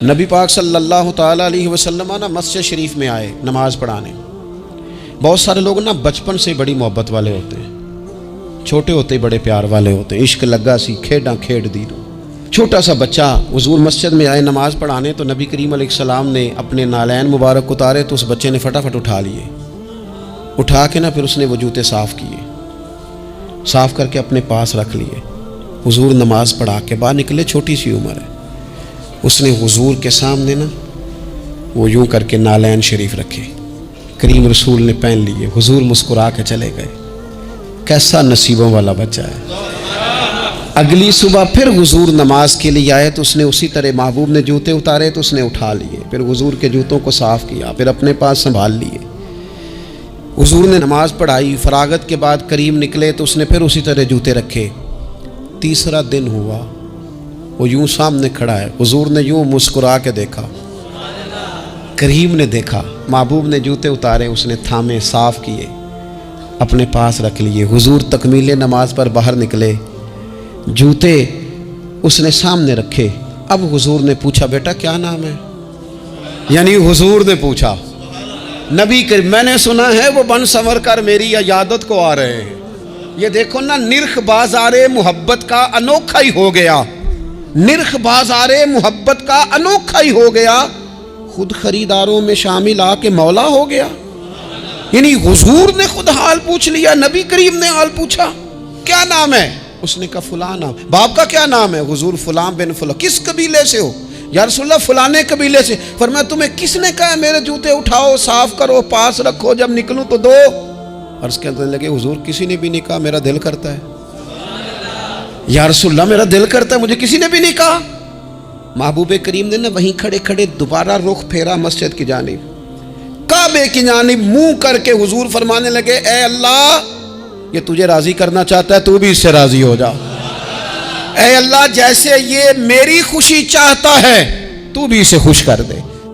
नबी पाक सल्लल्लाहु ताला अलैहि वसल्लम ना मस्जिद शरीफ में आए नमाज पढ़ाने। बहुत सारे लोग ना बचपन से बड़ी मोहब्बत वाले होते हैं, छोटे होते ही बड़े प्यार वाले होते हैं। इश्क लगा सी खेड़ा खेड़ दी। छोटा सा बच्चा हुजूर मस्जिद में आए नमाज पढ़ाने तो नबी करीम अलैहिस्सलाम ने अपने नालैन मुबारक उतारे तो उस बच्चे ने फटाफट उठा लिए। उठा के ना फिर उसने वो जूते साफ़ किए, साफ़ करके अपने पास रख लिए। हुजूर नमाज पढ़ा के बाहर निकले, छोटी सी उम्र है। उसने हुजूर के सामने ना वो यूं करके नालैन शरीफ रखे, करीम रसूल ने पहन लिए। हुजूर मुस्कुरा के चले गए। कैसा नसीबों वाला बच्चा है। अगली सुबह फिर हुजूर नमाज के लिए आए तो उसने उसी तरह महबूब ने जूते उतारे तो उसने उठा लिए, फिर हुजूर के जूतों को साफ़ किया, फिर अपने पास संभाल लिए। हुजूर ने नमाज पढ़ाई, फरागत के बाद करीम निकले तो उसने फिर उसी तरह जूते रखे। तीसरा दिन हुआ, वो यूं सामने खड़ा है। हुजूर ने यूं मुस्कुरा के देखा, करीम ने देखा, महबूब ने जूते उतारे, उसने थामे, साफ किए, अपने पास रख लिए। हुजूर तकमीले नमाज पर बाहर निकले, जूते उसने सामने रखे। अब हुजूर ने पूछा, बेटा क्या नाम है? यानी हुजूर ने पूछा। नबी करीम, मैंने सुना है वो बन संवर कर मेरी इयादत को आ रहे हैं। ये देखो ना, निर्ख बाज़ारे मोहब्बत का अनोखा ही हो गया। निर्ख बाज़ारे मोहब्बत का अनोखा ही हो गया। खुद खरीदारों में शामिल आके मौला हो गया। यानी हुजूर ने खुद हाल पूछ लिया, नबी करीम ने हाल पूछा। क्या नाम है? उसने कहा फुला नाम। बाप का क्या नाम है? हुजूर फुलां बिन फुला। किस कबीले से हो? या रसूलल्लाह फलाने कबीले से। फरमाया तुम्हें किसने कहा मेरे जूते उठाओ, साफ करो, पास रखो, जब निकलूं तो दो। और उसके कहने लगे, हुजूर किसी ने भी नहीं कहा, मेरा दिल करता है। या रसूलल्लाह मेरा दिल करता है, मुझे किसी ने भी नहीं कहा। महबूब करीम ने ना वहीं खड़े खड़े दोबारा रुख फेरा मस्जिद की जानिब, काबे की जानिब मुंह करके हुजूर फरमाने लगे, ए अल्लाह, ये तुझे राजी करना चाहता है, तू भी इससे राजी हो जा। ए अल्लाह, जैसे ये मेरी खुशी चाहता है, तू भी इसे खुश कर दे।